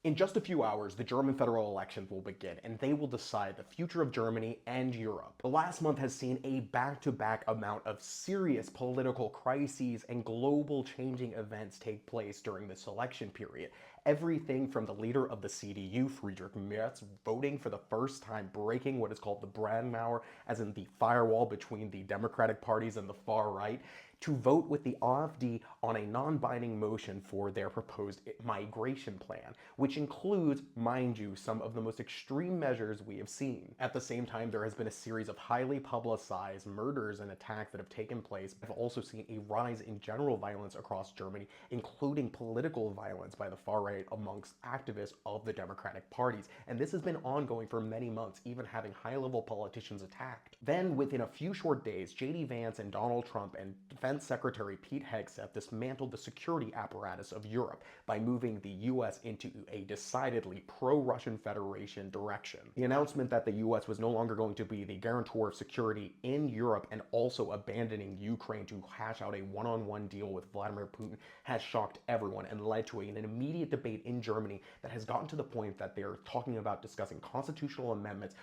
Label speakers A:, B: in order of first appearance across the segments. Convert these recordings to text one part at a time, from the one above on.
A: In just a few hours, the German federal elections will begin, and they will decide the future of Germany and Europe. The last month has seen a back-to-back amount of serious political crises and global changing events take place during this election period. Everything from the leader of the CDU, Friedrich Merz, voting for the first time, breaking what is called the Brandmauer, as in the firewall between the Democratic parties and the far right, to vote with the AfD on a non-binding motion for their proposed migration plan, which includes, mind you, some of the most extreme measures we have seen. At the same time, there has been a series of highly publicized murders and attacks that have taken place. I've also seen a rise in general violence across Germany, including political violence by the far right amongst activists of the Democratic parties. And this has been ongoing for many months, even having high-level politicians attacked. Then, within a few short days, J.D. Vance and Donald Trump and Defense Secretary Pete Hegseth dismantled the security apparatus of Europe by moving the US into a decidedly pro-Russian Federation direction. The announcement that the US was no longer going to be the guarantor of security in Europe and also abandoning Ukraine to hash out a one-on-one deal with Vladimir Putin has shocked everyone and led to an immediate debate in Germany that has gotten to the point that they're talking about discussing constitutional amendments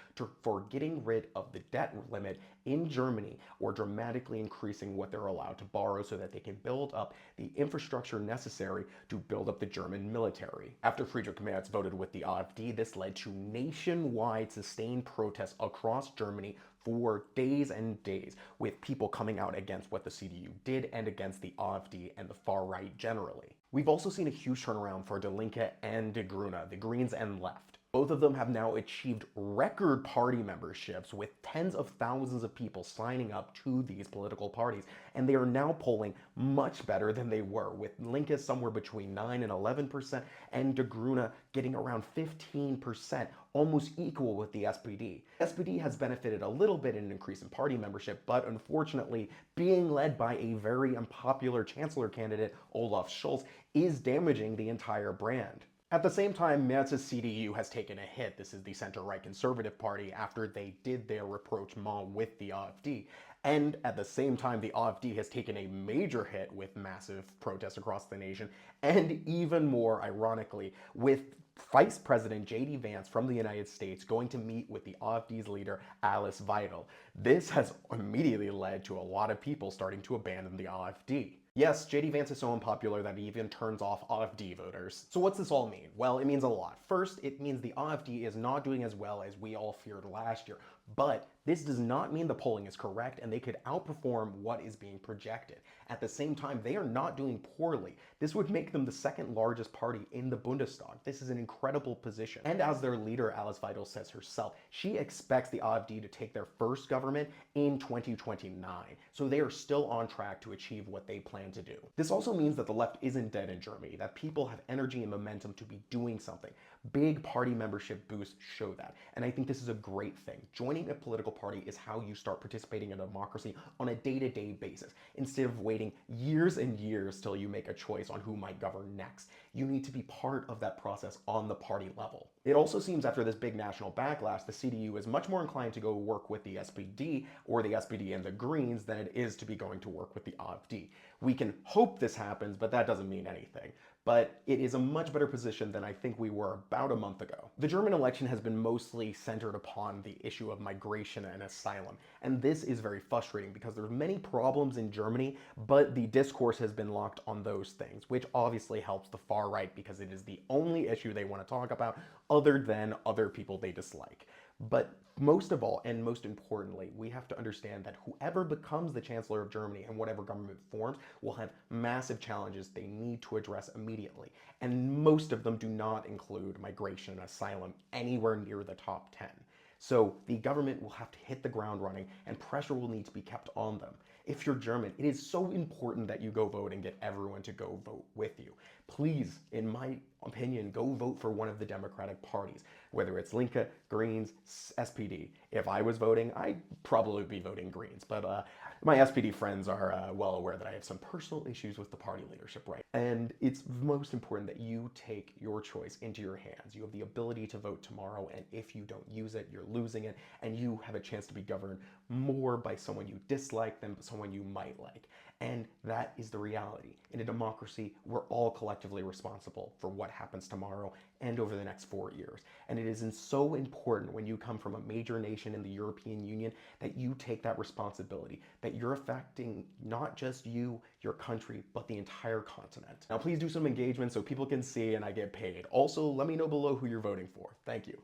A: for getting rid of the debt limit in Germany or dramatically increasing what they're allowed to borrow so that they can build up the infrastructure necessary to build up the German military. After Friedrich Merz voted with the AfD, this led to nationwide sustained protests across Germany for days and days, with people coming out against what the CDU did and against the AfD and the far right generally. We've also seen a huge turnaround for Die Linke and Die Grüne, the Greens and left. Both of them have now achieved record party memberships with tens of thousands of people signing up to these political parties, and they are now polling much better than they were, with Linke somewhere between 9 and 11% and Die Grüne getting around 15%, almost equal with the SPD. SPD has benefited a little bit in an increase in party membership, but unfortunately, being led by a very unpopular chancellor candidate, Olaf Scholz, is damaging the entire brand. At the same time, Merz's CDU has taken a hit. This is the center-right Conservative Party after they did their rapprochement with the AfD. And at the same time, the AfD has taken a major hit with massive protests across the nation, and even more ironically, with Vice President J.D. Vance from the United States going to meet with the AfD's leader, Alice Weidel. This has immediately led to a lot of people starting to abandon the AfD. Yes, J.D. Vance is so unpopular that he even turns off AfD voters. So what's this all mean? Well, it means a lot. First, it means the AfD is not doing as well as we all feared last year. But this does not mean the polling is correct and they could outperform what is being projected. At the same time, they are not doing poorly. This would make them the second largest party in the Bundestag. This is an incredible position. And as their leader, Alice Weidel, says herself, she expects the AfD to take their first government in 2029. So they are still on track to achieve what they plan to do. This also means that the left isn't dead in Germany, that people have energy and momentum to be doing something. Big party membership boosts show that. And I think this is a great thing. Joining a political party is how you start participating in democracy on a day-to-day basis. Instead of waiting years and years till you make a choice on who might govern next, you need to be part of that process on the party level. It also seems after this big national backlash, the CDU is much more inclined to go work with the SPD or the SPD and the Greens than it is to be going to work with the AfD. We can hope this happens, but that doesn't mean anything. But it is a much better position than I think we were about a month ago. The German election has been mostly centered upon the issue of migration and asylum, and this is very frustrating because there's many problems in Germany, but the discourse has been locked on those things, which obviously helps the far right because it is the only issue they want to talk about other than other people they dislike. But most of all, and most importantly, we have to understand that whoever becomes the Chancellor of Germany and whatever government forms will have massive challenges they need to address immediately. And most of them do not include migration and asylum anywhere near the top 10. So the government will have to hit the ground running and pressure will need to be kept on them. If you're German, it is so important that you go vote and get everyone to go vote with you. Please, in my opinion, go vote for one of the Democratic parties, whether it's Linke, Greens, SPD. If I was voting, I'd probably be voting Greens, but my SPD friends are well aware that I have some personal issues with the party leadership, right? And it's most important that you take your choice into your hands. You have the ability to vote tomorrow, and if you don't use it, you're losing it, and you have a chance to be governed more by someone you dislike than someone you might like. And that is the reality. In a democracy, we're all collectively responsible for what happens tomorrow and over the next 4 years. And it is so important when you come from a major nation in the European Union that you take that responsibility, that you're affecting not just you, your country, but the entire continent. Now, please do some engagement so people can see and I get paid. Also, let me know below who you're voting for. Thank you.